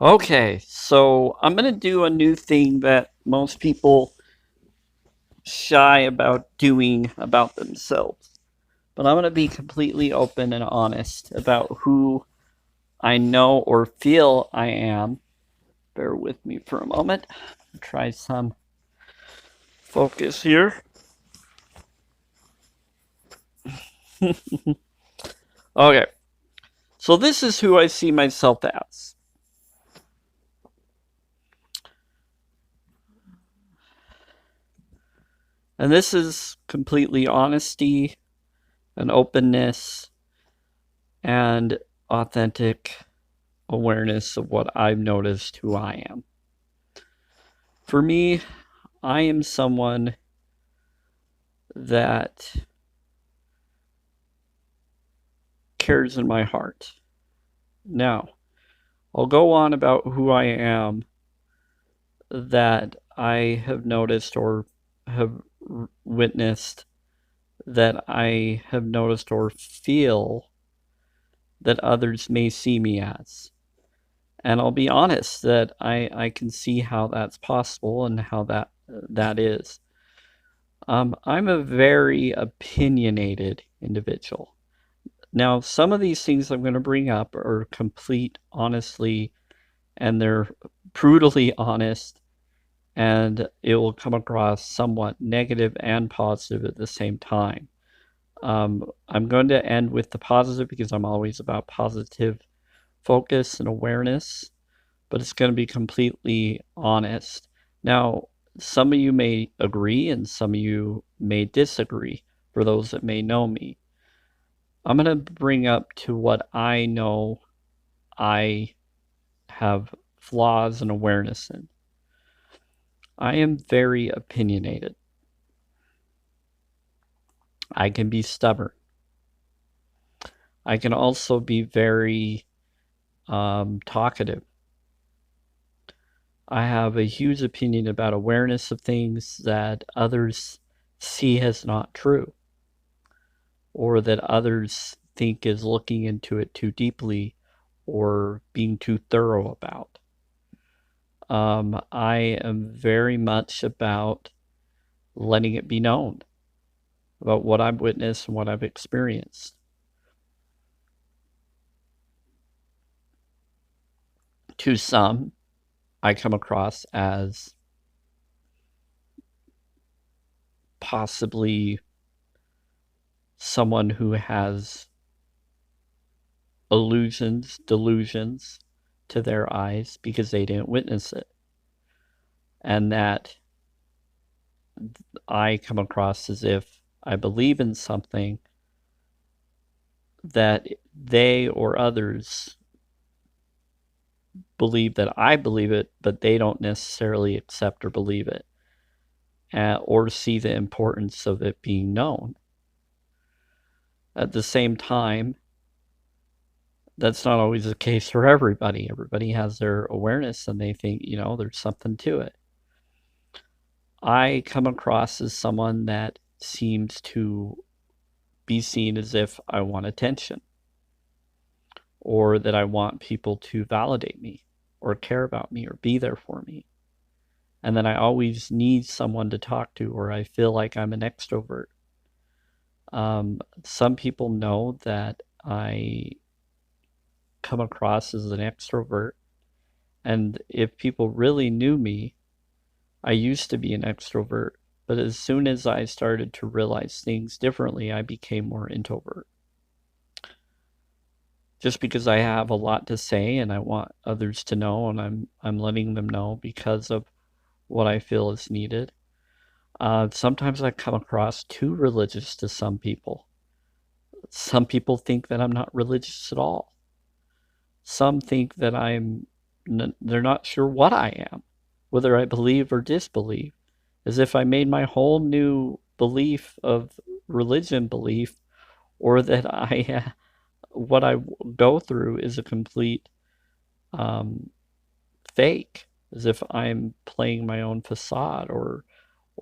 Okay, so I'm going to do a new thing that most people shy about doing about themselves. But I'm going to be completely open and honest about who I know or feel I am. Bear with me for a moment. Try some focus here. Okay, so this is who I see myself as. And this is completely honesty and openness and authentic awareness of what I've noticed who I am. For me, I am someone that cares in my heart. Now, I'll go on about who I am that I have noticed or have witnessed, that I have noticed or feel that others may see me as. And I'll be honest that I can see how that's possible and how that is. I'm a very opinionated individual. Now, some of these things I'm going to bring up are complete honestly, and they're brutally honest, and it will come across somewhat negative and positive at the same time. I'm going to end with the positive because I'm always about positive focus and awareness, but it's going to be completely honest. Now, some of you may agree and some of you may disagree for those that may know me. I'm going to bring up to what I know I have flaws and awareness in. I am very opinionated. I can be stubborn. I can also be very talkative. I have a huge opinion about awareness of things that others see as not true, or that others think is looking into it too deeply or being too thorough about. I am very much about letting it be known about what I've witnessed and what I've experienced. To some, I come across as possibly someone who has illusions, delusions to their eyes because they didn't witness it. And that I come across as if I believe in something that they or others believe that I believe it, but they don't necessarily accept or believe it, or see the importance of it being known. At the same time, that's not always the case for everybody. Everybody has their awareness and they think, there's something to it. I come across as someone that seems to be seen as if I want attention, or that I want people to validate me or care about me or be there for me. And then I always need someone to talk to, or I feel like I'm an extrovert. Some people know that I come across as an extrovert, and if people really knew me, I used to be an extrovert, but as soon as I started to realize things differently, I became more introvert. Just because I have a lot to say and I want others to know, and I'm letting them know because of what I feel is needed. Sometimes I come across too religious to some people. Some people think that I'm not religious at all. Some think that they're not sure what I am, whether I believe or disbelieve, as if I made my whole new belief of religion belief, or that what I go through is a complete fake, as if I'm playing my own facade, or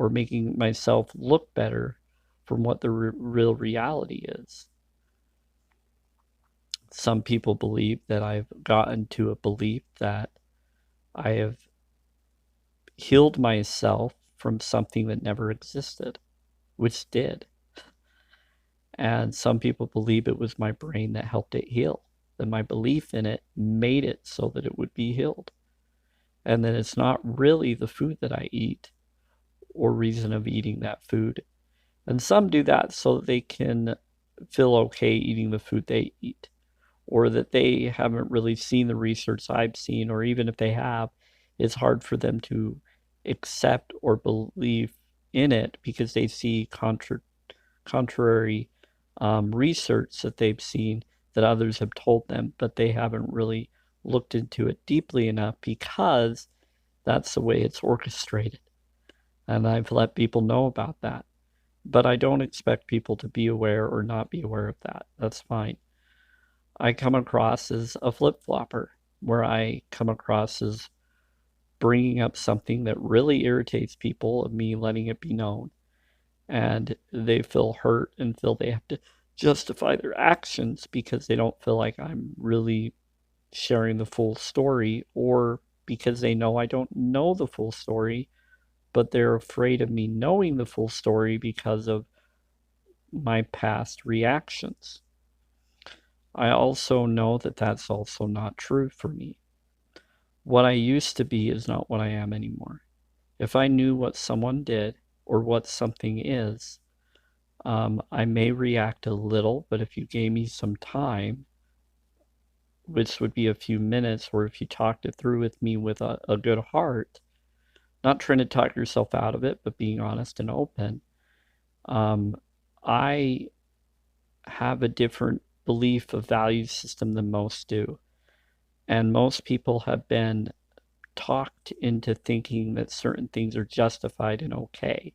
making myself look better from what the real reality is. Some people believe that I've gotten to a belief that I have healed myself from something that never existed, which did. And some people believe it was my brain that helped it heal, that my belief in it made it so that it would be healed. And that it's not really the food that I eat or reason of eating that food. And some do that so that they can feel okay eating the food they eat, or that they haven't really seen the research I've seen, or even if they have, it's hard for them to accept or believe in it because they see contrary research that they've seen that others have told them, but they haven't really looked into it deeply enough because that's the way it's orchestrated. And I've let people know about that. But I don't expect people to be aware or not be aware of that. That's fine. I come across as a flip flopper, where I come across as bringing up something that really irritates people, of me letting it be known, and they feel hurt and feel they have to justify their actions because they don't feel like I'm really sharing the full story, or because they know I don't know the full story, but they're afraid of me knowing the full story because of my past reactions. I also know that that's also not true for me. What I used to be is not what I am anymore. If I knew what someone did or what something is, I may react a little, but if you gave me some time, which would be a few minutes, or if you talked it through with me with a good heart, not trying to talk yourself out of it, but being honest and open, um, I have a different belief of value system than most do. And most people have been talked into thinking that certain things are justified and okay,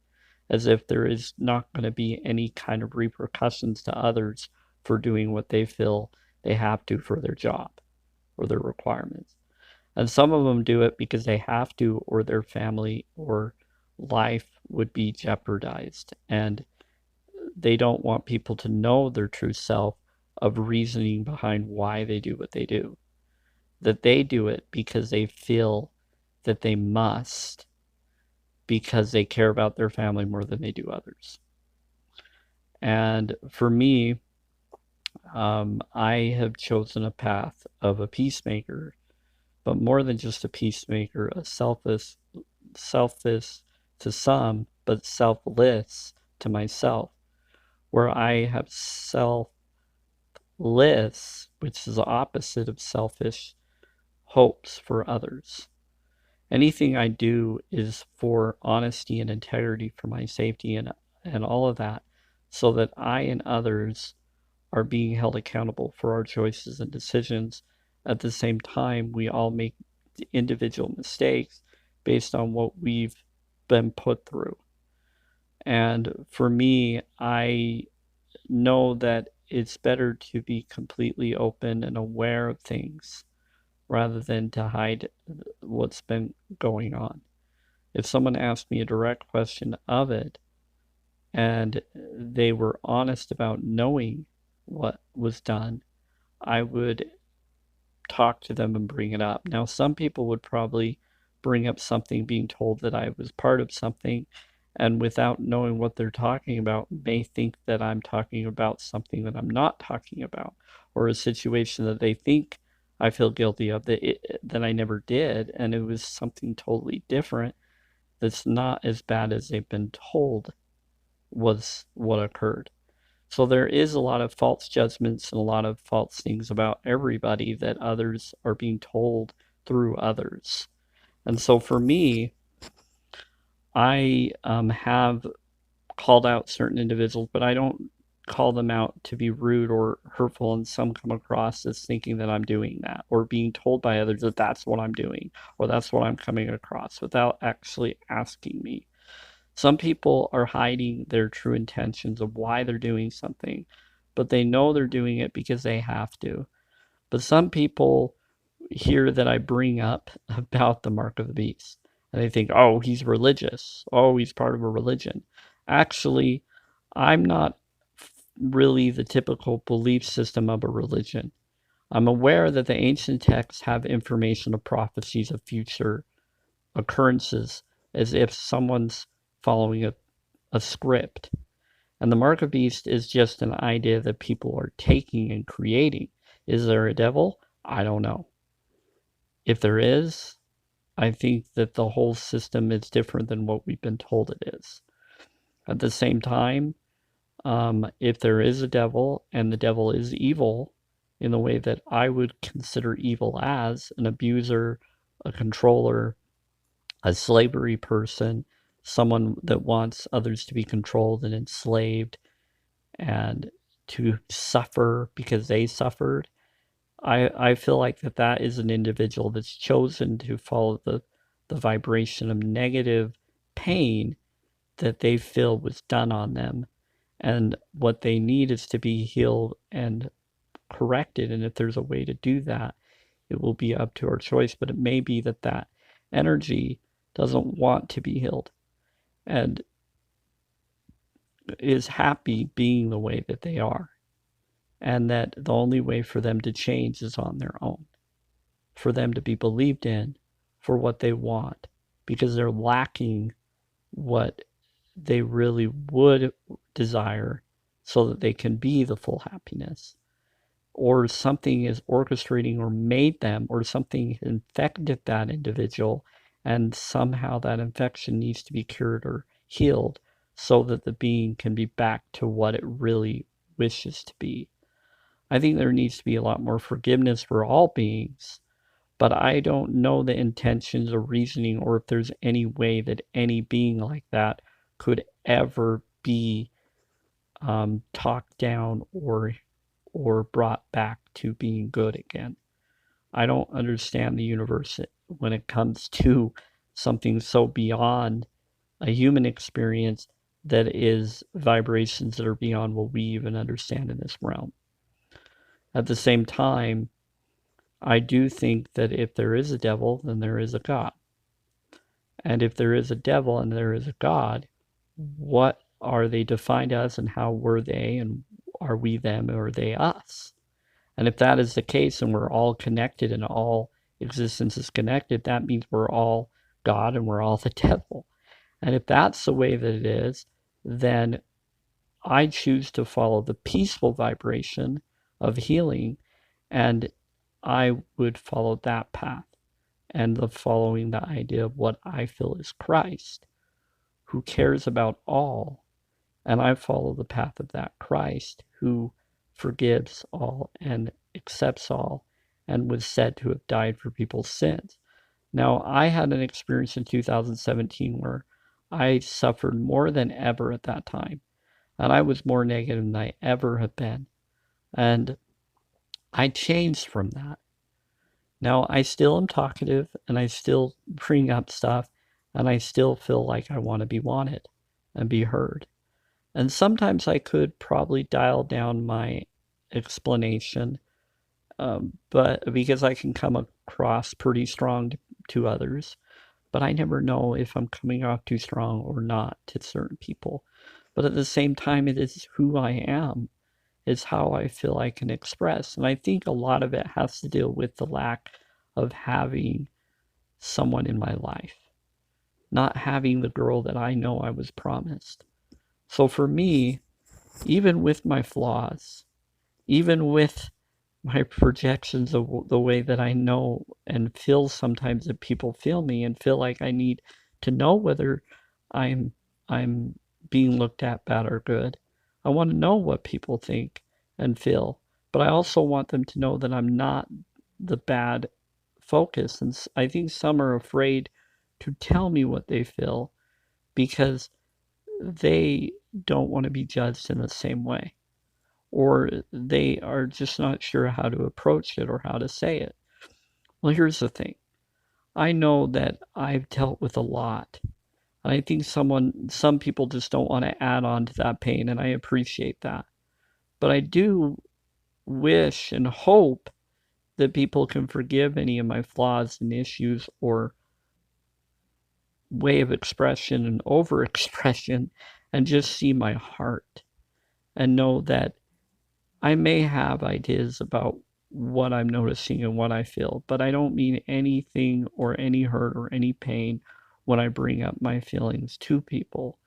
as if there is not going to be any kind of repercussions to others for doing what they feel they have to for their job or their requirements. And some of them do it because they have to, or their family or life would be jeopardized. And they don't want people to know their true self of reasoning behind why they do what they do. That they do it because they feel that they must, because they care about their family more than they do others. And for me, I have chosen a path of a peacemaker, but more than just a peacemaker, a selfless to some, but selfless to myself, where I have selfless, which is the opposite of selfish, hopes for others. Anything I do is for honesty and integrity, for my safety and all of that, so that I and others are being held accountable for our choices and decisions. At the same time, we all make individual mistakes based on what we've been put through. And for me, I know that it's better to be completely open and aware of things rather than to hide what's been going on. If someone asked me a direct question of it and they were honest about knowing what was done, I would talk to them and bring it up. Now, some people would probably bring up something being told that I was part of something, and without knowing what they're talking about, may think that I'm talking about something that I'm not talking about, or a situation that they think I feel guilty of that I never did, and it was something totally different that's not as bad as they've been told was what occurred. So there is a lot of false judgments and a lot of false things about everybody that others are being told through others. And so for me, I have called out certain individuals, but I don't call them out to be rude or hurtful, and some come across as thinking that I'm doing that, or being told by others that that's what I'm doing, or that's what I'm coming across without actually asking me. Some people are hiding their true intentions of why they're doing something, but they know they're doing it because they have to. But some people hear that I bring up about the mark of the beast, and they think, oh, he's religious. Oh, he's part of a religion. Actually, I'm not really the typical belief system of a religion. I'm aware that the ancient texts have information of prophecies of future occurrences as if someone's following a script. And the mark of the beast is just an idea that people are taking and creating. Is there a devil? I don't know. If there is, I think that the whole system is different than what we've been told it is. At the same time, if there is a devil and the devil is evil in the way that I would consider evil as an abuser, a controller, a slavery person, someone that wants others to be controlled and enslaved and to suffer because they suffered, I feel like that is an individual that's chosen to follow the vibration of negative pain that they feel was done on them. And what they need is to be healed and corrected. And if there's a way to do that, it will be up to our choice. But it may be that energy doesn't want to be healed and is happy being the way that they are. And that the only way for them to change is on their own, for them to be believed in for what they want, because they're lacking what they really would desire so that they can be the full happiness. Or something is orchestrating or made them, or something infected that individual, and somehow that infection needs to be cured or healed so that the being can be back to what it really wishes to be. I think there needs to be a lot more forgiveness for all beings, but I don't know the intentions or reasoning or if there's any way that any being like that could ever be talked down or brought back to being good again. I don't understand the universe when it comes to something so beyond a human experience that is vibrations that are beyond what we even understand in this realm. At the same time, I do think that if there is a devil, then there is a God. And if there is a devil and there is a God, what are they defined as and how were they and are we them or are they us? And if that is the case and we're all connected and all existence is connected, that means we're all God and we're all the devil. And if that's the way that it is, then I choose to follow the peaceful vibration of healing, and I would follow that path and the following the idea of what I feel is Christ, who cares about all, and I follow the path of that Christ who forgives all and accepts all and was said to have died for people's sins. Now, I had an experience in 2017 where I suffered more than ever at that time, and I was more negative than I ever have been. And I changed from that. Now, I still am talkative and I still bring up stuff and I still feel like I want to be wanted and be heard. And sometimes I could probably dial down my explanation, but because I can come across pretty strong to others, but I never know if I'm coming off too strong or not to certain people. But at the same time, it is who I am, is how I feel I can express. And I think a lot of it has to deal with the lack of having someone in my life, not having the girl that I know I was promised. So for me, even with my flaws, even with my projections of the way that I know and feel sometimes that people feel me and feel like I need to know whether I'm I'm being looked at bad or good. I want to know what people think and feel, but I also want them to know that I'm not the bad focus. And I think some are afraid to tell me what they feel because they don't want to be judged in the same way, or they are just not sure how to approach it or how to say it. Well, here's the thing. I know that I've dealt with a lot. And I think some people just don't want to add on to that pain, and I appreciate that. But I do wish and hope that people can forgive any of my flaws and issues or way of expression and overexpression and just see my heart and know that I may have ideas about what I'm noticing and what I feel, but I don't mean anything or any hurt or any pain when I bring up my feelings to people.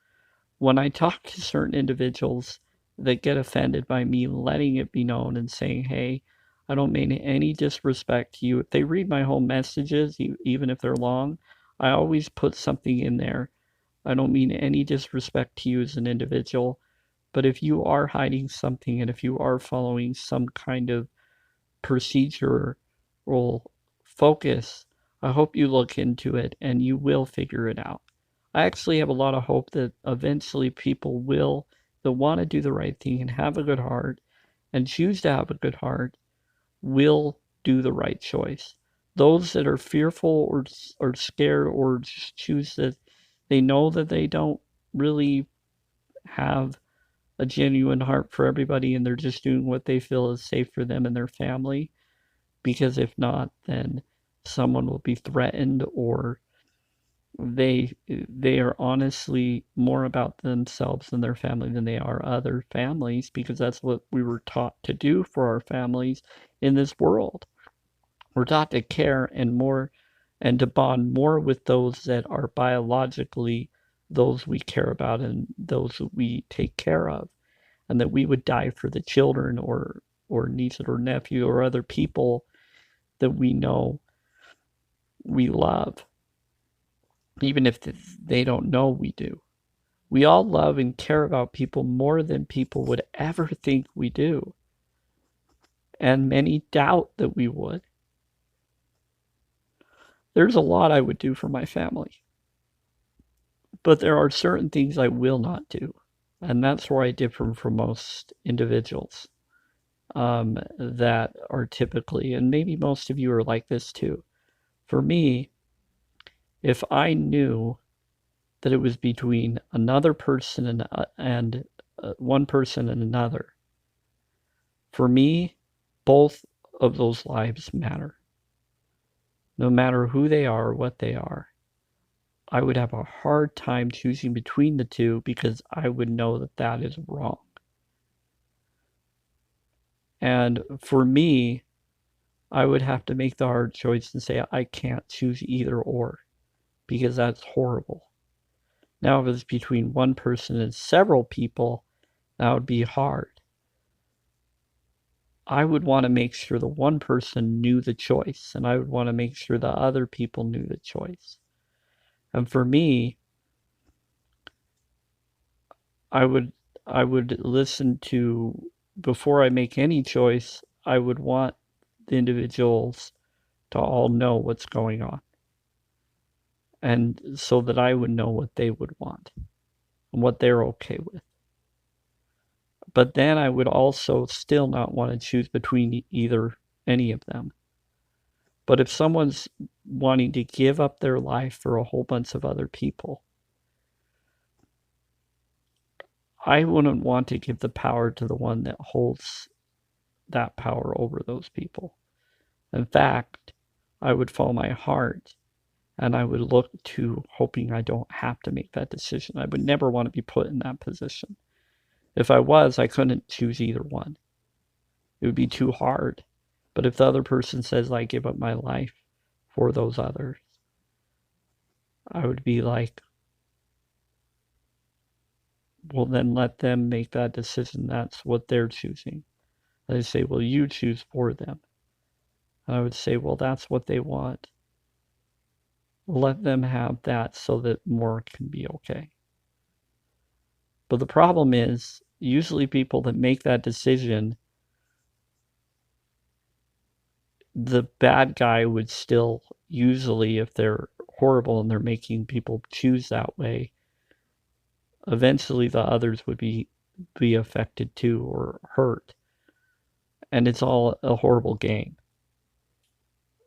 When I talk to certain individuals that get offended by me letting it be known and saying, hey, I don't mean any disrespect to you. If they read my whole messages, even if they're long, I always put something in there. I don't mean any disrespect to you as an individual, but if you are hiding something and if you are following some kind of procedural focus, I hope you look into it and you will figure it out. I actually have a lot of hope that eventually people will, that want to do the right thing and have a good heart and choose to have a good heart, will do the right choice. Those that are fearful or scared or choose that they know that they don't really have a genuine heart for everybody and they're just doing what they feel is safe for them and their family, because if not, then someone will be threatened, or they are honestly more about themselves and their family than they are other families, because that's what we were taught to do for our families in this world. We're taught to care and more and to bond more with those that are biologically those we care about and those that we take care of, and that we would die for the children or niece or nephew or other people that we know we love, even if they don't know we do. We all love and care about people more than people would ever think we do, and many doubt that we would. There's a lot I would do for my family, but there are certain things I will not do, and that's where I differ from most individuals that are typically, and maybe most of you are like this too. For me, if I knew that it was between another person and one person and another. For me, both of those lives matter. No matter who they are or what they are, I would have a hard time choosing between the two because I would know that that is wrong. And for me, I would have to make the hard choice and say I can't choose either or, because that's horrible. Now, if it's between one person and several people, that would be hard. I would want to make sure the one person knew the choice, and I would want to make sure the other people knew the choice. And for me, I would I would listen to, before I make any choice, I would want the individuals to all know what's going on, and so that I would know what they would want and what they're okay with. But then I would also still not want to choose between either any of them. But if someone's wanting to give up their life for a whole bunch of other people, I wouldn't want to give the power to the one that holds that power over those people. In fact, I would follow my heart and I would look to hoping I don't have to make that decision. I would never want to be put in that position. If I was, I couldn't choose either one. It would be too hard. But if the other person says I give up my life for those others, I would be like, well, then let them make that decision. That's what they're choosing. They say, well, you choose for them. And I would say, well, that's what they want. Let them have that so that more can be okay. But the problem is, usually people that make that decision, the bad guy would still, usually, if they're horrible and they're making people choose that way, eventually the others would be affected too or hurt. And it's all a horrible game.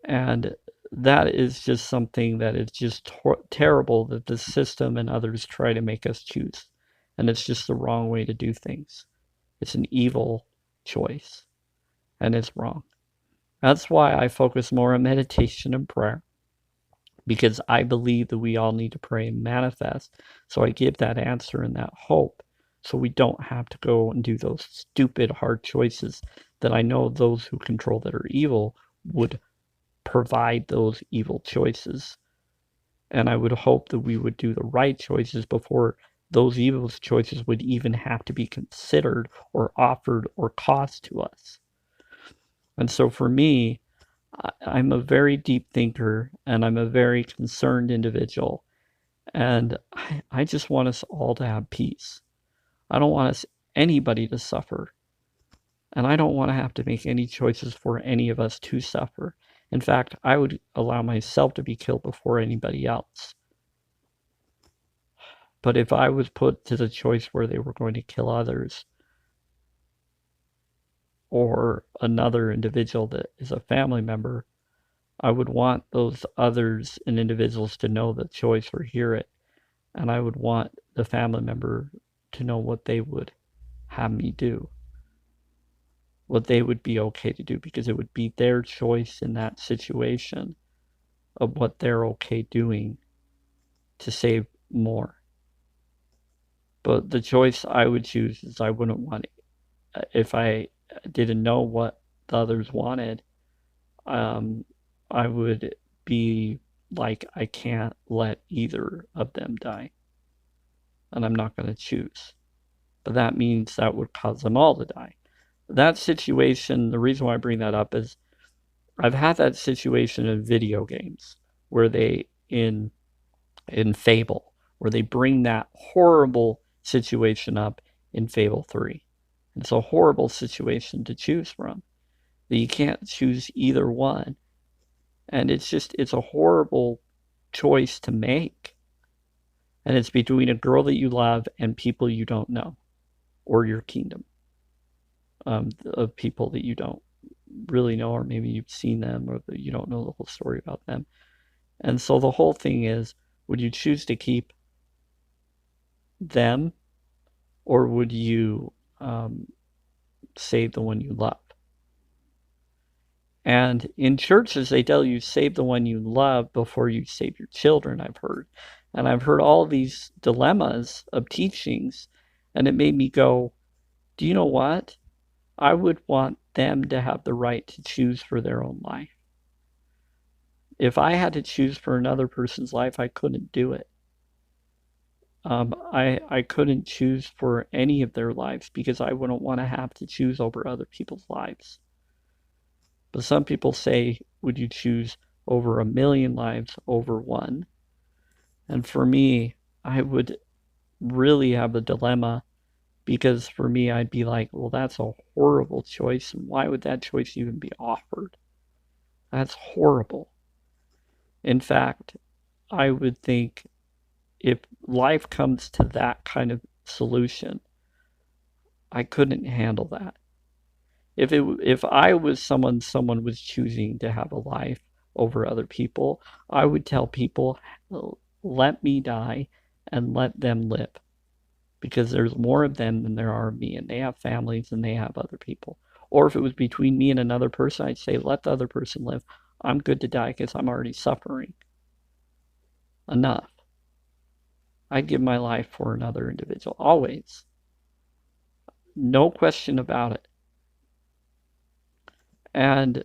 And that is just something that is just terrible, that the system and others try to make us choose. And it's just the wrong way to do things. It's an evil choice, and it's wrong. That's why I focus more on meditation and prayer, because I believe that we all need to pray and manifest. So I give that answer and that hope so we don't have to go and do those stupid hard choices that I know those who control that are evil would provide those evil choices. And I would hope that we would do the right choices before those evil choices would even have to be considered or offered or cost to us. And so for me, I'm a very deep thinker and I'm a very concerned individual. And I just want us all to have peace. I don't want us anybody to suffer. And I don't want to have to make any choices for any of us to suffer. In fact, I would allow myself to be killed before anybody else. But if I was put to the choice where they were going to kill others, or another individual that is a family member, I would want those others and individuals to know the choice or hear it. And I would want the family member to know what they would have me do, what they would be okay to do, because it would be their choice in that situation of what they're okay doing to save more. But the choice I would choose is I wouldn't want it. If I didn't know what the others wanted, I would be like, I can't let either of them die. And I'm not going to choose. But that means that would cause them all to die. That situation, the reason why I bring that up is I've had that situation in video games where they, in Fable, where they bring that horrible situation up in Fable 3. It's a horrible situation to choose from. That you can't choose either one. And it's a horrible choice to make. And it's between a girl that you love and people you don't know, or your kingdom of people that you don't really know, or maybe you've seen them, or you don't know the whole story about them. And so the whole thing is, would you choose to keep them, or would you save the one you love? And in churches, they tell you save the one you love before you save your children, I've heard. And I've heard all these dilemmas of teachings, and it made me go, do you know what? I would want them to have the right to choose for their own life. If I had to choose for another person's life, I couldn't do it. I couldn't choose for any of their lives because I wouldn't want to have to choose over other people's lives. But some people say, would you choose over 1,000,000 lives over one? And for me, I would really have a dilemma, because for me, I'd be like, well, that's a horrible choice. And why would that choice even be offered? That's horrible. In fact, I would think if life comes to that kind of solution, I couldn't handle that. If I was someone was choosing to have a life over other people, I would tell people, let me die and let them live, because there's more of them than there are of me, and they have families and they have other people. Or if it was between me and another person, I'd say, let the other person live. I'm good to die because I'm already suffering enough. I'd give my life for another individual, always. No question about it. And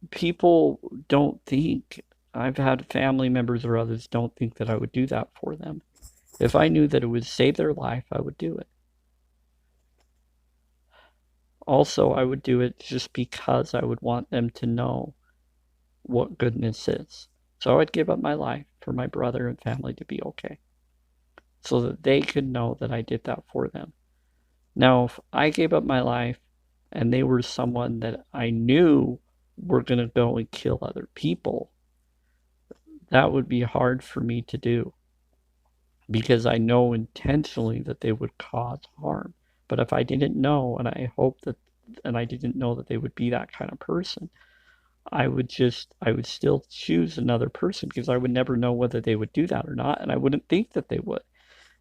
people don't think, I've had family members or others don't think that I would do that for them. If I knew that it would save their life, I would do it. Also, I would do it just because I would want them to know what goodness is. So I'd give up my life for my brother and family to be okay, so that they could know that I did that for them. Now, if I gave up my life and they were someone that I knew were going to go and kill other people, that would be hard for me to do, because I know intentionally that they would cause harm. But if I didn't know, and I hope that, and I didn't know that they would be that kind of person, I would still choose another person, because I would never know whether they would do that or not, and I wouldn't think that they would.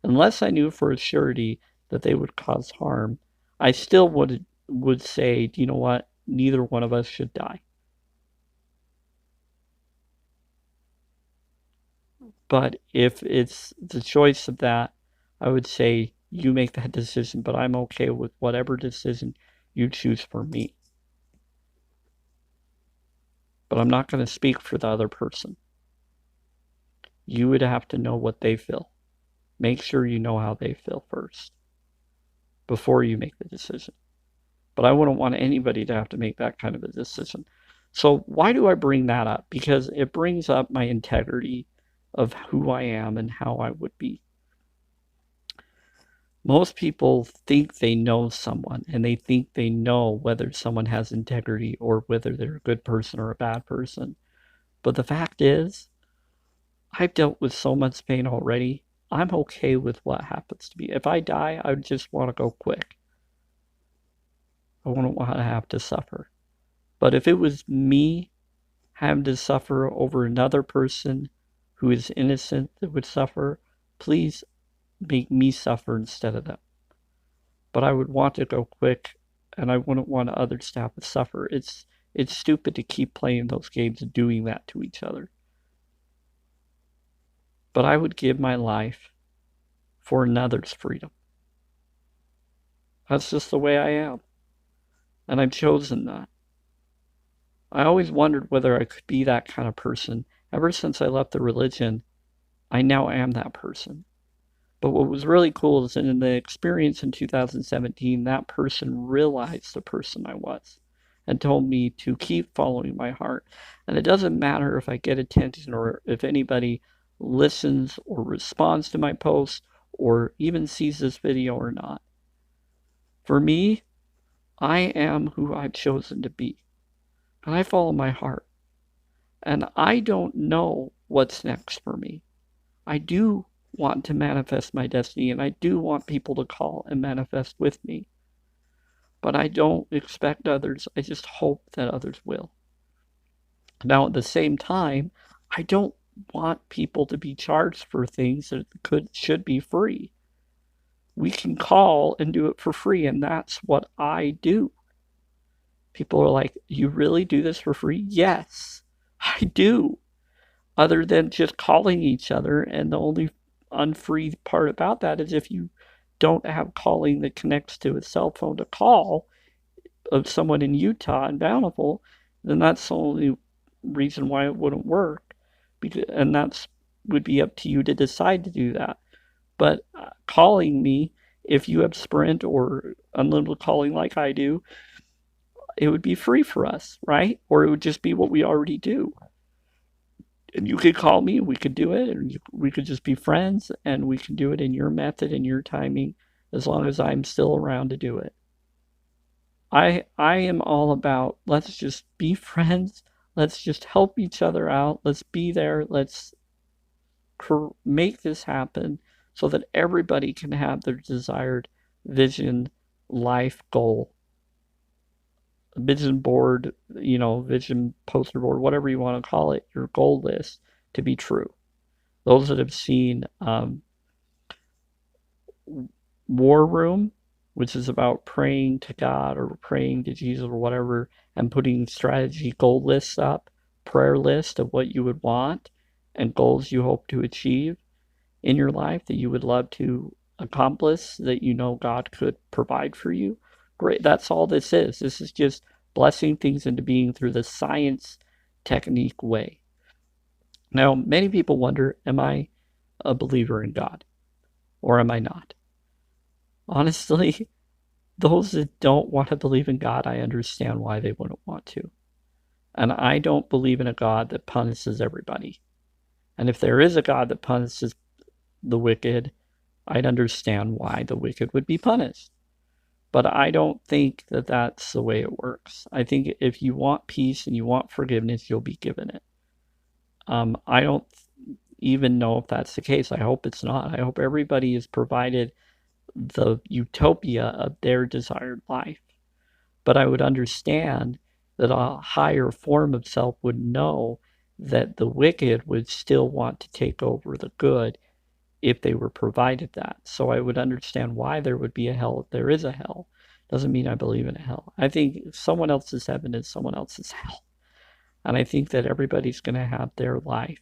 Unless I knew for a surety that they would cause harm, I still would say, do you know what? Neither one of us should die. But if it's the choice of that, I would say you make that decision, but I'm okay with whatever decision you choose for me. But I'm not going to speak for the other person. You would have to know what they feel. Make sure you know how they feel first before you make the decision. But I wouldn't want anybody to have to make that kind of a decision. So why do I bring that up? Because it brings up my integrity of who I am and how I would be. Most people think they know someone, and they think they know whether someone has integrity or whether they're a good person or a bad person. But the fact is, I've dealt with so much pain already. I'm okay with what happens to me. If I die, I just want to go quick. I wouldn't want to have to suffer. But if it was me having to suffer over another person who is innocent that would suffer, please make me suffer instead of them. But I would want to go quick, and I wouldn't want others to have to suffer. It's stupid to keep playing those games and doing that to each other. But I would give my life for another's freedom. That's just the way I am. And I've chosen that. I always wondered whether I could be that kind of person. Ever since I left the religion, I now am that person. But what was really cool is that in the experience in 2017, that person realized the person I was and told me to keep following my heart. And it doesn't matter if I get attention or if anybody listens or responds to my post or even sees this video or not. For me, I am who I've chosen to be. And I follow my heart. And I don't know what's next for me. I do want to manifest my destiny, and I do want people to call and manifest with me. But I don't expect others. I just hope that others will. Now, at the same time, I don't want people to be charged for things that should be free. We can call and do it for free, and that's what I do. People are like, "You really do this for free?" Yes, I do. Other than just calling each other, and the only unfree part about that is if you don't have calling that connects to a cell phone to call of someone in Utah and Bountiful, then that's the only reason why it wouldn't work. And that's would be up to you to decide to do that. But calling me, if you have Sprint or unlimited calling like I do, it would be free for us, right? Or it would just be what we already do. And you could call me and we could do it, and we could just be friends, and we can do it in your method and your timing as long as I'm still around to do it. I am all about, let's just be friends, let's just help each other out, let's be there, let's make this happen so that everybody can have their desired vision, life goal, vision board, vision poster board, whatever you want to call it, your goal list to be true. Those that have seen War Room, which is about praying to God or praying to Jesus or whatever, and putting strategy goal lists up, prayer list of what you would want and goals you hope to achieve in your life that you would love to accomplish, that you know God could provide for you. Great. That's all this is. This is just blessing things into being through the science technique way. Now, many people wonder, am I a believer in God or am I not? Honestly, those that don't want to believe in God, I understand why they wouldn't want to. And I don't believe in a God that punishes everybody. And if there is a God that punishes the wicked, I'd understand why the wicked would be punished. But I don't think that that's the way it works. I think if you want peace and you want forgiveness, you'll be given it. I don't even know if that's the case. I hope it's not. I hope everybody is provided the utopia of their desired life. But I would understand that a higher form of self would know that the wicked would still want to take over the good if they were provided that. So I would understand why there would be a hell if there is a hell. Doesn't mean I believe in a hell. I think someone else's heaven is someone else's hell. And I think that everybody's going to have their life.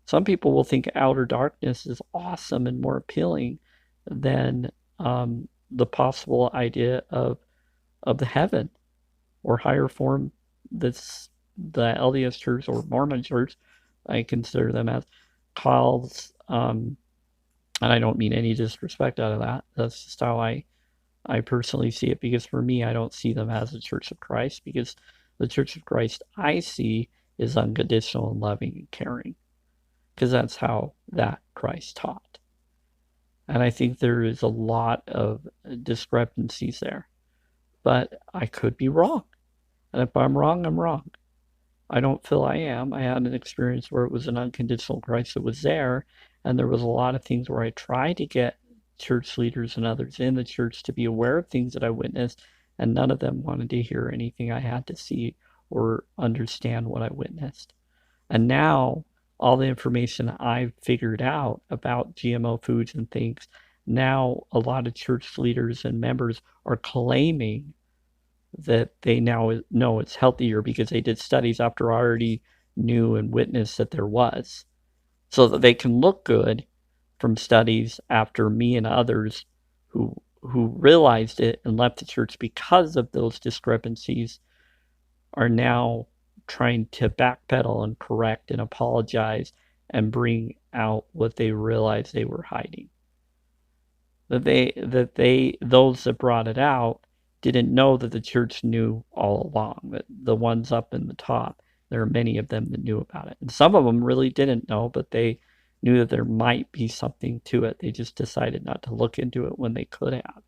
Some people will think outer darkness is awesome and more appealing than the possible idea of the heaven or higher form that's the LDS Church or Mormon Church, I consider them as, calls, and I don't mean any disrespect out of that. That's just how I personally see it, because for me, I don't see them as a Church of Christ, because the Church of Christ I see is unconditional and loving and caring, because that's how that Christ taught. And I think there is a lot of discrepancies there, but I could be wrong. And if I'm wrong, I'm wrong. I don't feel I am. I had an experience where it was an unconditional Christ that was there, and there was a lot of things where I tried to get church leaders and others in the church to be aware of things that I witnessed, and none of them wanted to hear anything I had to see or understand what I witnessed. And now, all the information I've figured out about GMO foods and things, now a lot of church leaders and members are claiming that they now know it's healthier because they did studies after I already knew and witnessed that there was. So that they can look good from studies after me and others who realized it and left the church because of those discrepancies are now trying to backpedal and correct and apologize and bring out what they realized they were hiding. That those that brought it out didn't know that the church knew all along, that the ones up in the top, there are many of them that knew about it. And some of them really didn't know, but they knew that there might be something to it. They just decided not to look into it when they could have.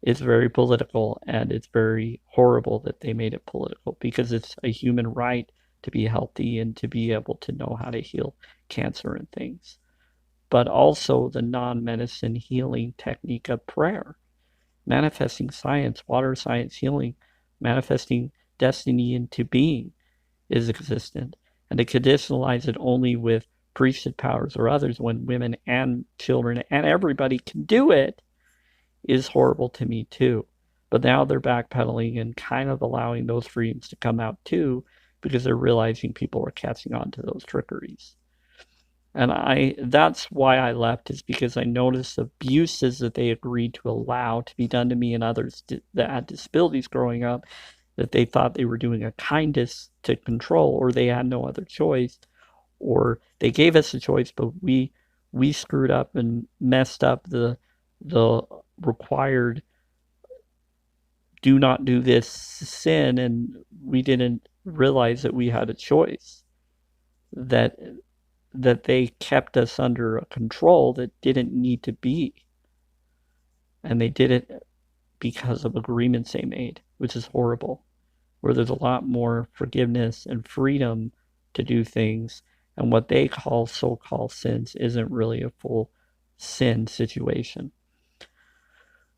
It's very political, and it's very horrible that they made it political, because it's a human right to be healthy and to be able to know how to heal cancer and things. But also the non-medicine healing technique of prayer, manifesting science, water science healing, manifesting destiny into being is existent. And to conditionalize it only with priesthood powers or others when women and children and everybody can do it is horrible to me too. But now they're backpedaling and kind of allowing those freedoms to come out too, because they're realizing people are catching on to those trickeries. And that's why I left, is because I noticed abuses that they agreed to allow to be done to me and others that had disabilities growing up, that they thought they were doing a kindness to control, or they had no other choice, or they gave us a choice, but we screwed up and messed up the required do not do this sin, and we didn't realize that we had a choice, that they kept us under a control that didn't need to be, and they did it because of agreements they made, which is horrible, where there's a lot more forgiveness and freedom to do things, and what they call so-called sins isn't really a full sin situation.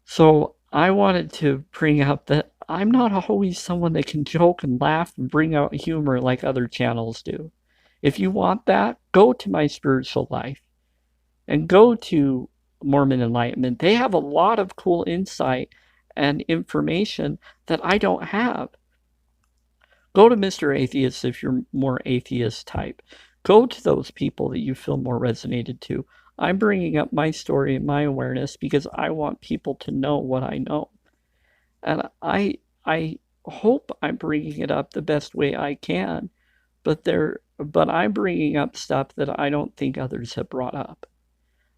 So I wanted to bring up that I'm not always someone that can joke and laugh and bring out humor like other channels do. If you want that, go to my spiritual life and go to Mormon Enlightenment. They have a lot of cool insight and information that I don't have. Go to Mr. Atheist if you're more atheist type. Go to those people that you feel more resonated to. I'm bringing up my story and my awareness because I want people to know what I know. And I hope I'm bringing it up the best way I can, but I'm bringing up stuff that I don't think others have brought up.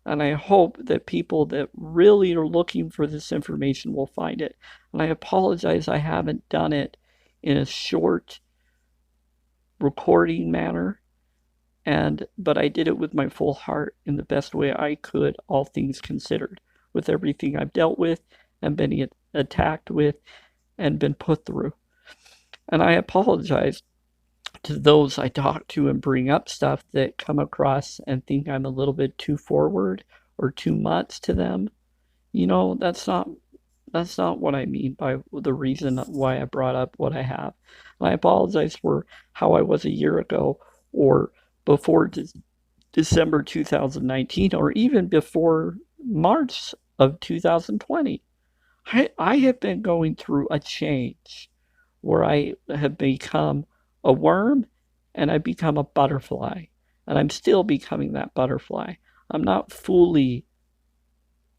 And I hope that people that really are looking for this information will find it. And I apologize I haven't done it in a short recording manner, but I did it with my full heart in the best way I could, all things considered, with everything I've dealt with and been attacked with and been put through. And I apologize to those I talk to and bring up stuff that come across and think I'm a little bit too forward or too much to them. That's not what I mean by the reason why I brought up what I have. And I apologize for how I was a year ago, or before December 2019, or even before March of 2020. I have been going through a change where I have become a worm and I become a butterfly. And I'm still becoming that butterfly. I'm not fully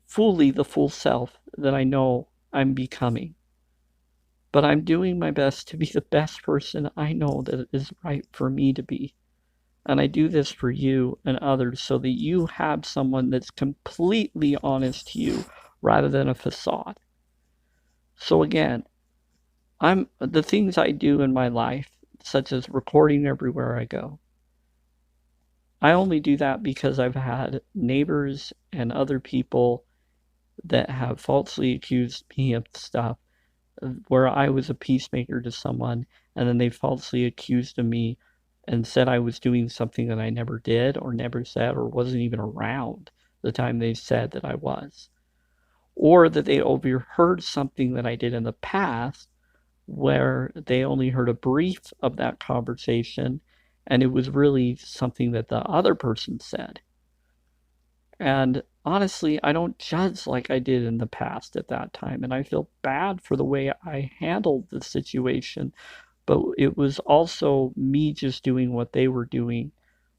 fully the full self that I know I'm becoming. But I'm doing my best to be the best person I know that is right for me to be. And I do this for you and others so that you have someone that's completely honest to you rather than a facade. So again, I'm the things I do in my life, such as recording everywhere I go. I only do that because I've had neighbors and other people that have falsely accused me of stuff where I was a peacemaker to someone, and then they falsely accused of me and said I was doing something that I never did or never said or wasn't even around the time they said that I was. Or that they overheard something that I did in the past where they only heard a brief of that conversation and it was really something that the other person said. And honestly, I don't judge like I did in the past at that time. And I feel bad for the way I handled the situation. But it was also me just doing what they were doing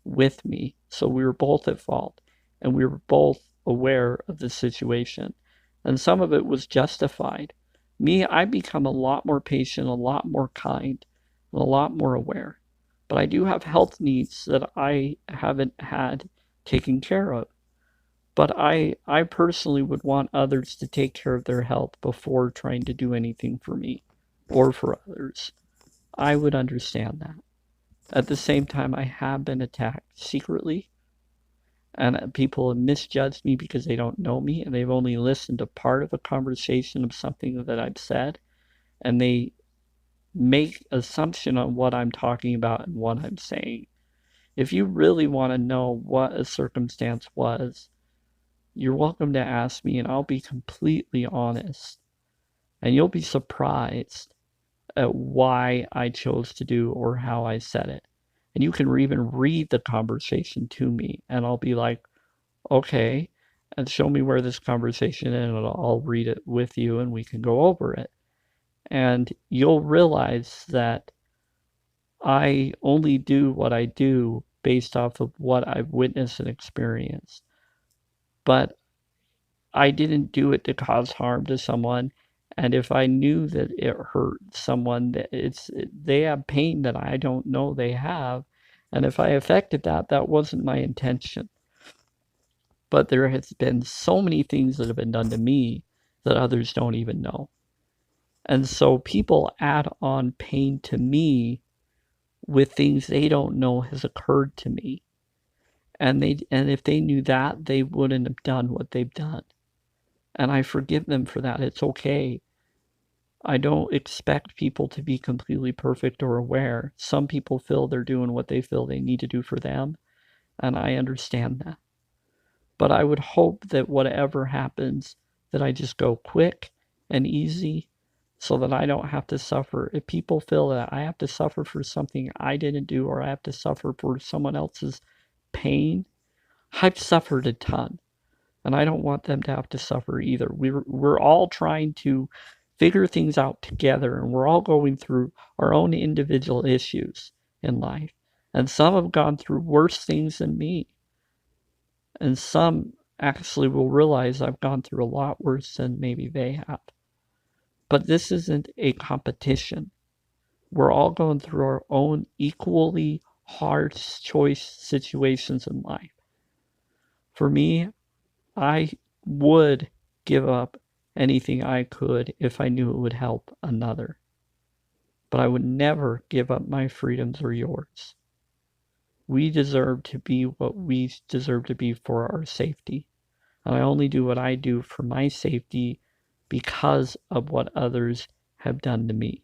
with me. So we were both at fault. And we were both aware of the situation. And some of it was justified. Me, I become a lot more patient, a lot more kind, and a lot more aware. But I do have health needs that I haven't had taken care of. But I personally would want others to take care of their health before trying to do anything for me or for others. I would understand that. At the same time, I have been attacked secretly, and people have misjudged me because they don't know me and they've only listened to part of a conversation of something that I've said, and they make assumption on what I'm talking about and what I'm saying. If you really want to know what a circumstance was, you're welcome to ask me, and I'll be completely honest. And you'll be surprised at why I chose to do or how I said it. And you can even read the conversation to me, and I'll be like, okay, and show me where this conversation is, and I'll read it with you, and we can go over it. And you'll realize that I only do what I do based off of what I've witnessed and experienced. But I didn't do it to cause harm to someone. And if I knew that it hurt someone, that they have pain that I don't know they have. And if I affected that, that wasn't my intention. But there has been so many things that have been done to me that others don't even know. And so people add on pain to me with things they don't know has occurred to me. And if they knew that, they wouldn't have done what they've done. And I forgive them for that. It's okay. I don't expect people to be completely perfect or aware. Some people feel they're doing what they feel they need to do for them, and I understand that. But I would hope that whatever happens, that I just go quick and easy so that I don't have to suffer. If people feel that I have to suffer for something I didn't do or I have to suffer for someone else's pain, I've suffered a ton. And I don't want them to have to suffer either. We're all trying to figure things out together, and we're all going through our own individual issues in life. And some have gone through worse things than me. And some actually will realize I've gone through a lot worse than maybe they have. But this isn't a competition. We're all going through our own equally hard choice situations in life. For me, I would give up anything I could if I knew it would help another. But I would never give up my freedoms or yours. We deserve to be what we deserve to be for our safety. And I only do what I do for my safety because of what others have done to me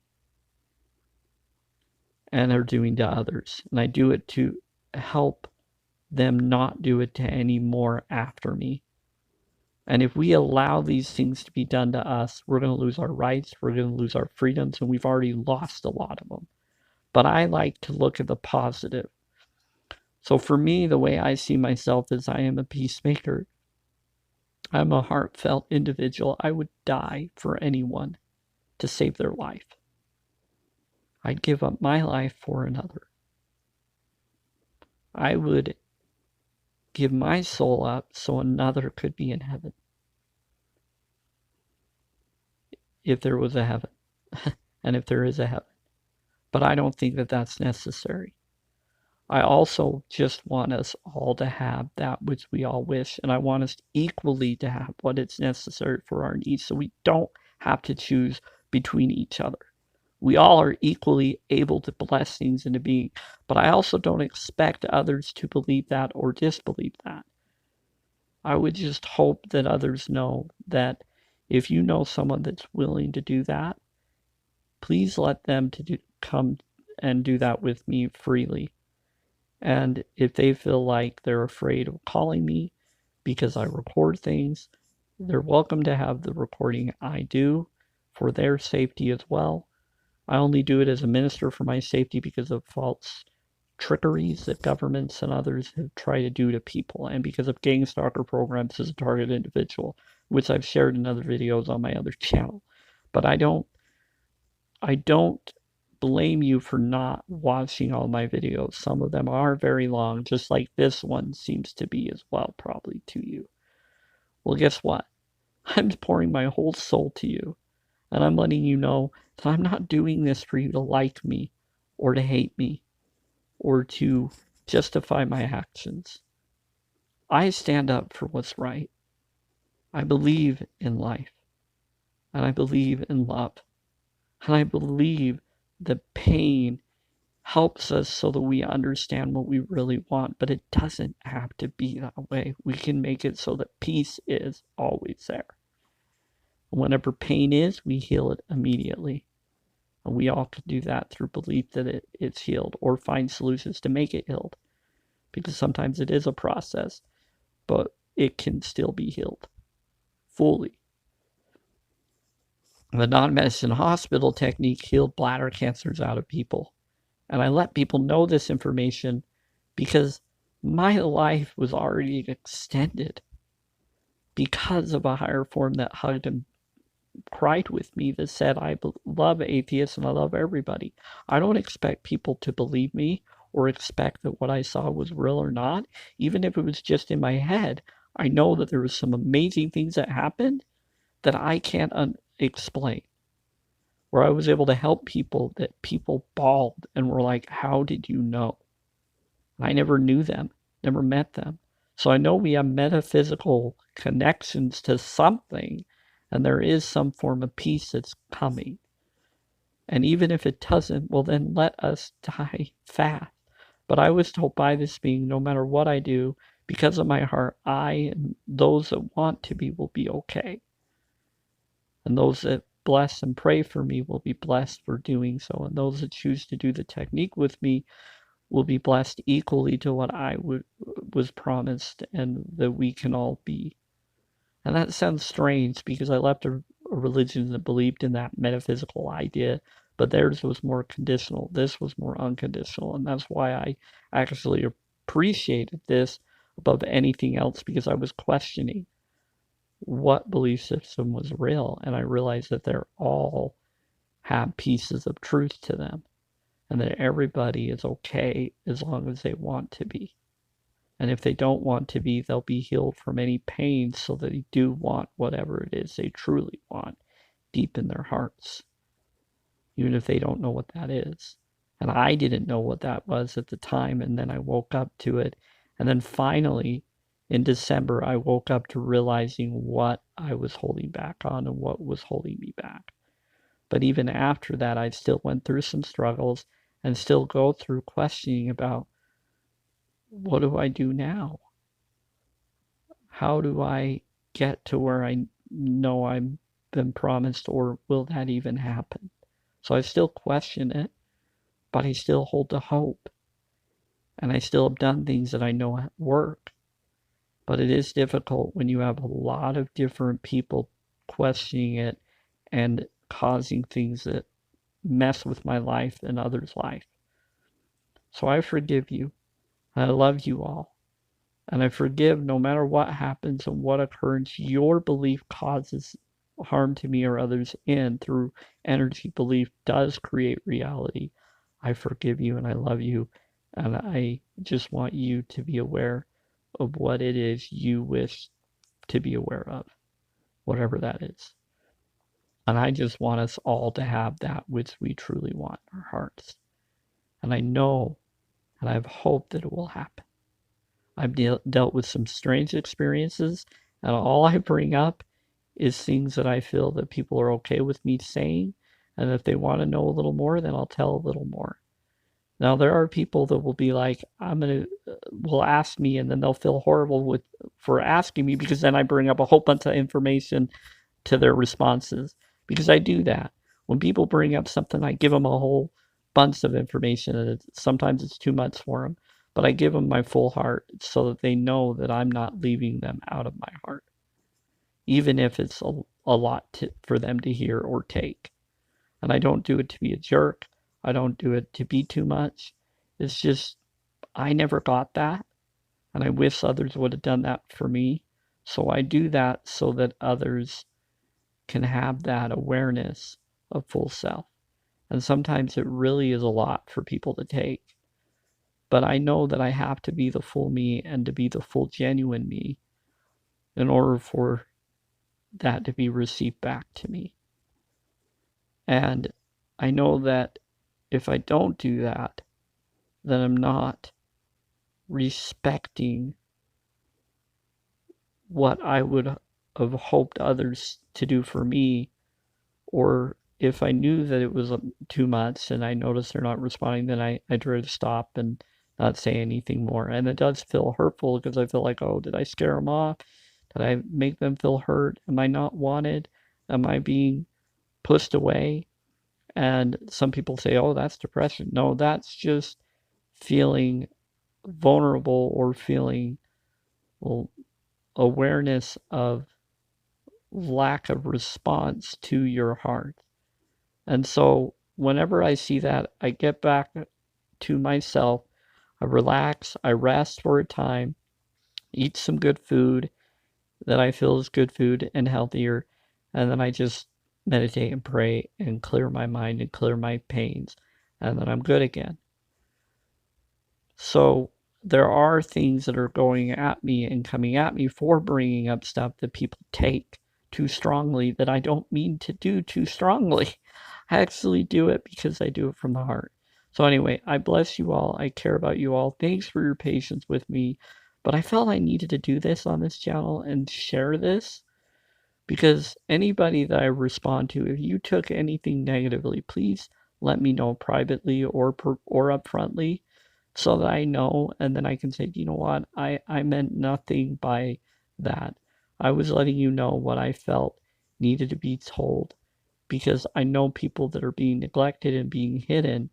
and are doing to others. And I do it to help them not do it to any more after me. And if we allow these things to be done to us, we're going to lose our rights, we're going to lose our freedoms, and we've already lost a lot of them. But I like to look at the positive. So for me, the way I see myself is I am a peacemaker. I'm a heartfelt individual. I would die for anyone to save their life. I'd give up my life for another. I would give my soul up so another could be in heaven. if there was a heaven and if there is a heaven. But I don't think that that's necessary. I also just want us all to have that which we all wish, and I want us equally to have what is necessary for our needs, so we don't have to choose between each other. We all are equally able to bless things into being, but I also don't expect others to believe that or disbelieve that. I would just hope that others know that if you know someone that's willing to do that, please let them come and do that with me freely. And if they feel like they're afraid of calling me because I record things, they're welcome to have the recording I do for their safety as well. I only do it as a minister for my safety because of false trickeries that governments and others have tried to do to people, and because of gang stalker programs as a target individual, which I've shared in other videos on my other channel. But I don't blame you for not watching all my videos. Some of them are very long, just like this one seems to be as well, probably to you. Well, guess what? I'm pouring my whole soul to you, and I'm letting you know that I'm not doing this for you to like me or to hate me or to justify my actions. I stand up for what's right. I believe in life, and I believe in love, and I believe that pain helps us so that we understand what we really want, but it doesn't have to be that way. We can make it so that peace is always there. Whenever pain is, we heal it immediately. And we all can do that through belief that it's healed, or find solutions to make it healed. Because sometimes it is a process, but it can still be healed fully. The non-medicine hospital technique healed bladder cancers out of people. And I let people know this information because my life was already extended because of a higher form that hugged and cried with me, that said, I love atheists and I love everybody. I don't expect people to believe me or expect that what I saw was real or not. Even if it was just in my head, I know that there was some amazing things that happened that I can't explain. Where I was able to help people that people bawled and were like, how did you know? I never knew them, never met them. So I know we have metaphysical connections to something, and there is some form of peace that's coming. And even if it doesn't, well, then let us die fast. But I was told by this being, no matter what I do, because of my heart, I and those that want to be will be okay. And those that bless and pray for me will be blessed for doing so. And those that choose to do the technique with me will be blessed equally to what I was promised, and that we can all be. And that sounds strange because I left a religion that believed in that metaphysical idea, but theirs was more conditional. This was more unconditional, and that's why I actually appreciated this above anything else, because I was questioning what belief system was real, and I realized that they're all have pieces of truth to them, and that everybody is okay as long as they want to be. And if they don't want to be, they'll be healed from any pain so that they do want whatever it is they truly want deep in their hearts, even if they don't know what that is. And I didn't know what that was at the time, and then I woke up to it. And then finally, in December, I woke up to realizing what I was holding back on and what was holding me back. But even after that, I still went through some struggles and still go through questioning about, what do I do now? How do I get to where I know I've been promised, or will that even happen? So I still question it, but I still hold the hope. And I still have done things that I know work. But it is difficult when you have a lot of different people questioning it and causing things that mess with my life and others' life. So I forgive you. I love you all. And I forgive no matter what happens and what occurs. Your belief causes harm to me or others, and through energy, belief does create reality. I forgive you and I love you. And I just want you to be aware of what it is you wish to be aware of, whatever that is. And I just want us all to have that which we truly want in our hearts. And I know and I have hope that it will happen. I've dealt with some strange experiences, and all I bring up is things that I feel that people are okay with me saying. And if they want to know a little more, then I'll tell a little more. Now, there are people that will be like, will ask me, and then they'll feel horrible for asking me because then I bring up a whole bunch of information to their responses, because I do that. When people bring up something, I give them a whole bunch of information, and sometimes it's too much for them, but I give them my full heart so that they know that I'm not leaving them out of my heart, even if it's a lot for them to hear or take. And I don't do it to be a jerk. I don't do it to be too much. It's just, I never got that, and I wish others would have done that for me. So I do that so that others can have that awareness of full self. And sometimes it really is a lot for people to take. But I know that I have to be the full me and to be the full genuine me in order for that to be received back to me. And I know that if I don't do that, then I'm not respecting what I would have hoped others to do for me. Or if I knew that it was too much and I noticed they're not responding, then I try to stop and not say anything more. And it does feel hurtful because I feel like, oh, did I scare them off? Did I make them feel hurt? Am I not wanted? Am I being pushed away? And some people say, oh, that's depression. No, that's just feeling vulnerable or feeling, well, awareness of lack of response to your heart. And so whenever I see that, I get back to myself. I relax, I rest for a time, eat some good food that I feel is good food and healthier, and then I just meditate and pray and clear my mind and clear my pains, and then I'm good again. So there are things that are going at me and coming at me for bringing up stuff that people take too strongly that I don't mean to do too strongly. I actually do it because I do it from the heart. So anyway, I bless you all. I care about you all. Thanks for your patience with me. But I felt I needed to do this on this channel and share this because anybody that I respond to, if you took anything negatively, please let me know privately or upfrontly so that I know, and then I can say, you know what, I meant nothing by that. I was letting you know what I felt needed to be told because I know people that are being neglected and being hidden,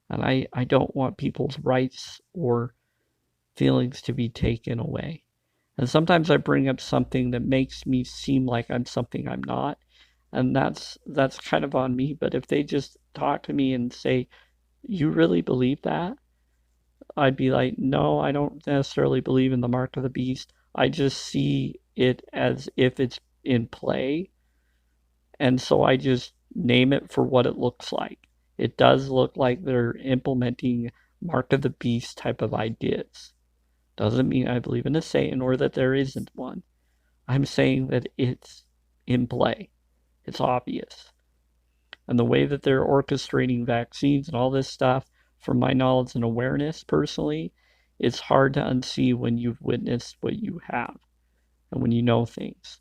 and I don't want people's rights or feelings to be taken away. And sometimes I bring up something that makes me seem like I'm something I'm not, and that's kind of on me. But if they just talk to me and say, you really believe that? I'd be like, no, I don't necessarily believe in the mark of the beast. I just see it as if it's in play. And so I just name it for what it looks like. It does look like they're implementing mark of the beast type of ideas. Doesn't mean I believe in a Satan or that there isn't one. I'm saying that it's in play. It's obvious. And the way that they're orchestrating vaccines and all this stuff, from my knowledge and awareness personally, it's hard to unsee when you've witnessed what you have and when you know things.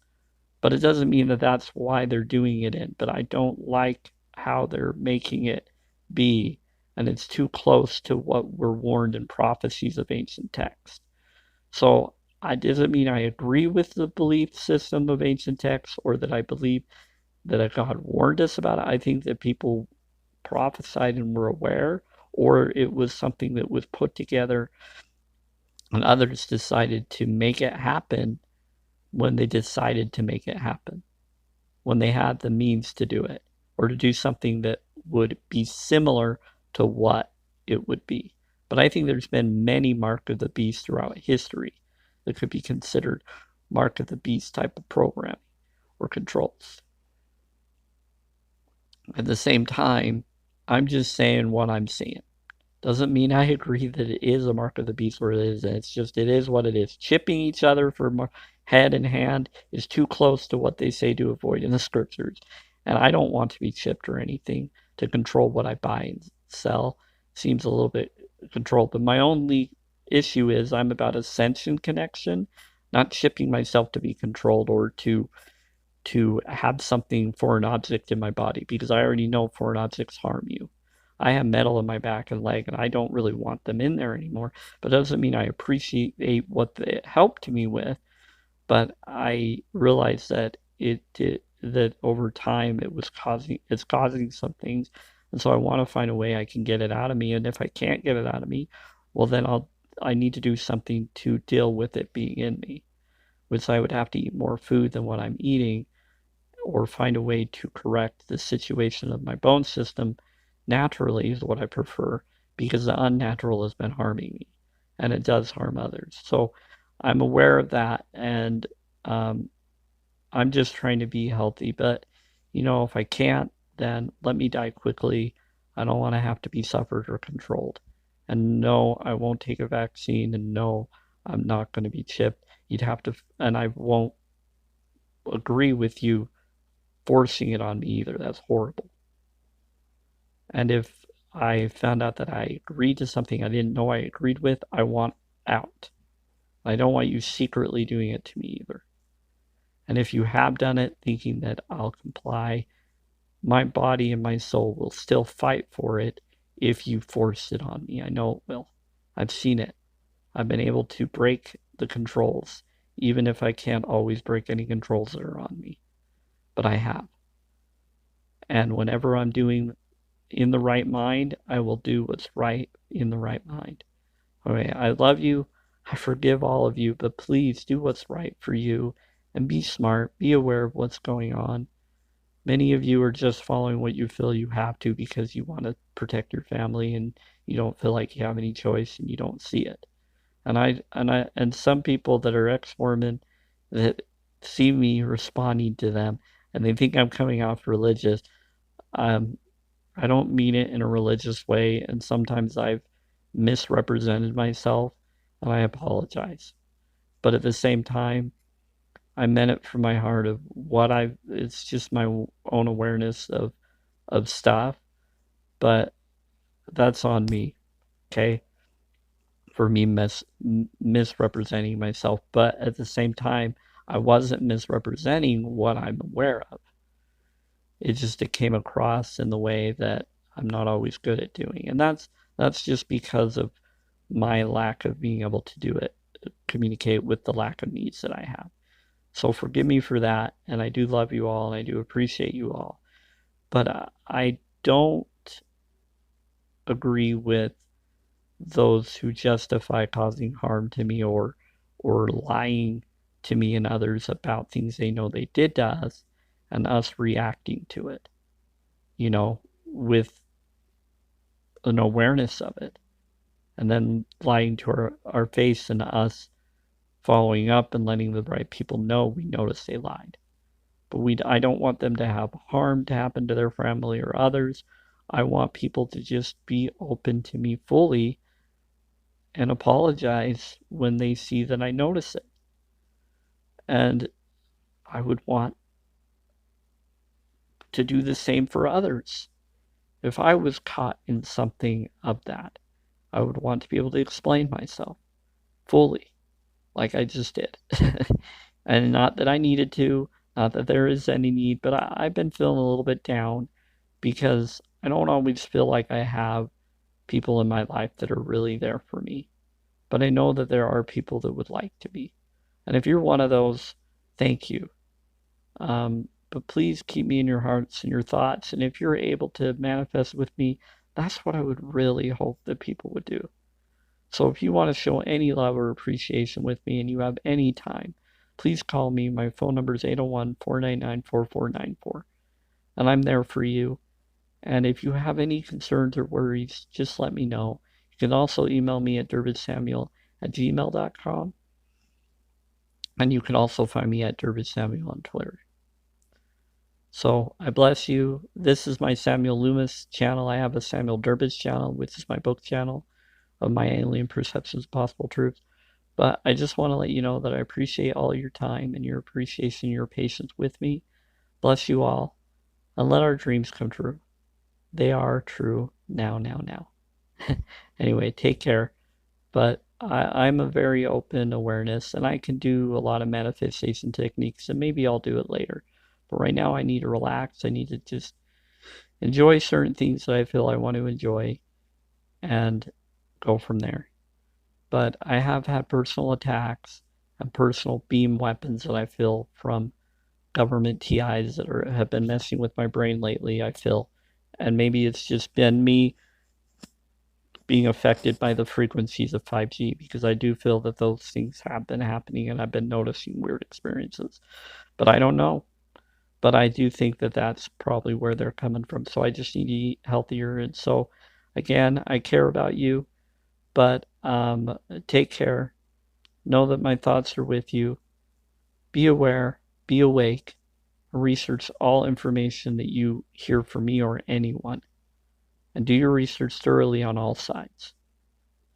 But it doesn't mean that that's why they're doing it in. But I don't like how they're making it be. And it's too close to what we're warned in prophecies of ancient texts. So I doesn't mean I agree with the belief system of ancient texts or that I believe that God warned us about it. I think that people prophesied and were aware, or it was something that was put together and others decided to make it happen when they decided to make it happen, when they had the means to do it, or to do something that would be similar to what it would be. But I think there's been many mark of the beast throughout history that could be considered mark of the beast type of programming or controls. At the same time, I'm just saying what I'm seeing. Doesn't mean I agree that it is a mark of the beast or it isn't. It's just, it is what it is. Chipping each other for head and hand is too close to what they say to avoid in the scriptures. And I don't want to be chipped or anything to control what I buy and sell. Seems a little bit controlled. But my only issue is I'm about ascension connection, not chipping myself to be controlled or to have something foreign object in my body, because I already know foreign objects harm you. I have metal in my back and leg, and I don't really want them in there anymore. But it doesn't mean I appreciate what it helped me with. But I realized that that over time it's causing some things, and so I want to find a way I can get it out of me. And if I can't get it out of me, well then I need to do something to deal with it being in me, which I would have to eat more food than what I'm eating, or find a way to correct the situation of my bone system naturally is what I prefer, because the unnatural has been harming me, and it does harm others. So I'm aware of that, and um, I'm just trying to be healthy. But if I can't, then let me die quickly. I don't want to have to be suffered or controlled. And no, I won't take a vaccine, and no, I'm not going to be chipped. You'd have to, and I won't agree with you forcing it on me either. That's horrible. And if I found out that I agreed to something I didn't know I agreed with, I want out. I don't want you secretly doing it to me either. And if you have done it thinking that I'll comply, my body and my soul will still fight for it if you force it on me. I know it will. I've seen it. I've been able to break the controls, even if I can't always break any controls that are on me. But I have. And whenever I'm doing in the right mind, I will do what's right in the right mind. Okay, I love you. I forgive all of you, but please do what's right for you and be smart. Be aware of what's going on. Many of you are just following what you feel you have to because you want to protect your family and you don't feel like you have any choice and you don't see it. And some people that are ex-Mormon that see me responding to them and they think I'm coming off religious. Um, I don't mean it in a religious way, and sometimes I've misrepresented myself, and I apologize. But at the same time, I meant it from my heart of it's just my own awareness of stuff, but that's on me, okay? For me misrepresenting myself. But at the same time, I wasn't misrepresenting what I'm aware of. It came across in the way that I'm not always good at doing. And that's just because of my lack of being able to do it, communicate with the lack of needs that I have. So forgive me for that, and I do love you all, and I do appreciate you all. But I don't agree with those who justify causing harm to me or lying to me and others about things they know they did to us, and us reacting to it, with an awareness of it, and then lying to our face and us following up and letting the right people know we noticed they lied. But I don't want them to have harm to happen to their family or others. I want people to just be open to me fully and apologize when they see that I notice it. And I would want to do the same for others. If I was caught in something of that, I would want to be able to explain myself fully, like I just did. And not that I needed to, not that there is any need, but I've been feeling a little bit down because I don't always feel like I have people in my life that are really there for me. But I know that there are people that would like to be. And if you're one of those, thank you. But please keep me in your hearts and your thoughts. And if you're able to manifest with me, that's what I would really hope that people would do. So if you want to show any love or appreciation with me and you have any time, please call me. My phone number is 801-499-4494. And I'm there for you. And if you have any concerns or worries, just let me know. You can also email me at derbidgesamuel@gmail.com. And you can also find me at derbidgesamuel on Twitter. So I bless you. This is my Samuel Loomis channel. I have a Samuel Derbidge channel, which is my book channel of my alien perceptions of possible truth. But I just want to let you know that I appreciate all your time and your appreciation, your patience with me. Bless you all. and let our dreams come true. They are true now, now, now. Anyway, take care. But I'm a very open awareness, and I can do a lot of manifestation techniques, and maybe I'll do it later. But right now, I need to relax. I need to just enjoy certain things that I feel I want to enjoy and go from there. But I have had personal attacks and personal beam weapons that I feel from government TIs that have been messing with my brain lately, I feel. And maybe it's just been me being affected by the frequencies of 5G, because I do feel that those things have been happening and I've been noticing weird experiences. But I don't know. But I do think that that's probably where they're coming from. So I just need to eat healthier. And so, again, I care about you, but take care. Know that my thoughts are with you. Be aware, be awake, research all information that you hear from me or anyone, and do your research thoroughly on all sides.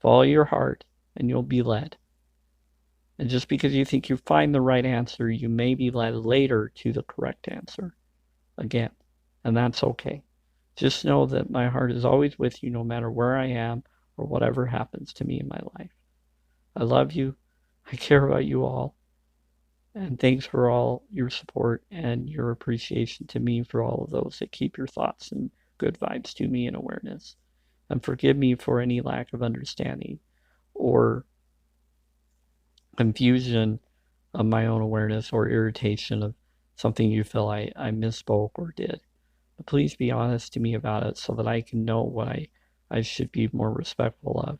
Follow your heart, and you'll be led. And just because you think you find the right answer, you may be led later to the correct answer again, and that's okay. Just know that my heart is always with you no matter where I am or whatever happens to me in my life. I love you. I care about you all. And thanks for all your support and your appreciation to me for all of those that keep your thoughts and good vibes to me in awareness. And forgive me for any lack of understanding or confusion of my own awareness or irritation of something you feel I misspoke or did. But please be honest to me about it so that I can know what I should be more respectful of.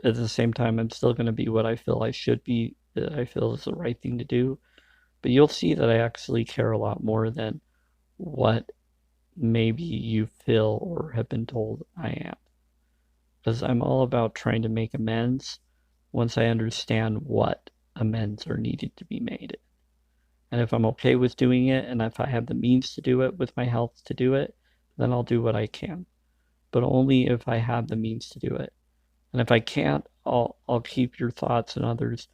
At the same time, I'm still going to be what I feel I should be, that I feel is the right thing to do. But you'll see that I actually care a lot more than what maybe you feel or have been told I am. Because I'm all about trying to make amends once I understand what amends are needed to be made. And if I'm okay with doing it, and if I have the means to do it with my health to do it, then I'll do what I can. But only if I have the means to do it. And if I can't, I'll keep your thoughts and others'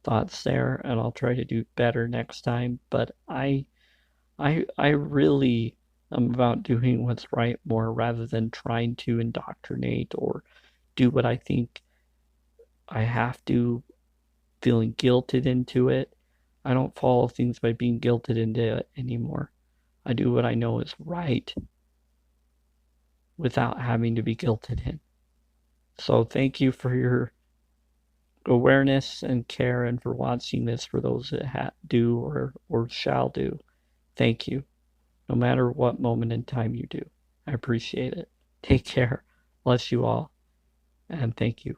thoughts there, and I'll try to do better next time. But I really am about doing what's right more rather than trying to indoctrinate or do what I think I have to, feeling guilted into it. I don't follow things by being guilted into it anymore. I do what I know is right without having to be guilted in. So thank you for your awareness and care, and for watching this for those that do or shall do. Thank you, no matter what moment in time you do. I appreciate it. Take care. Bless you all, and thank you.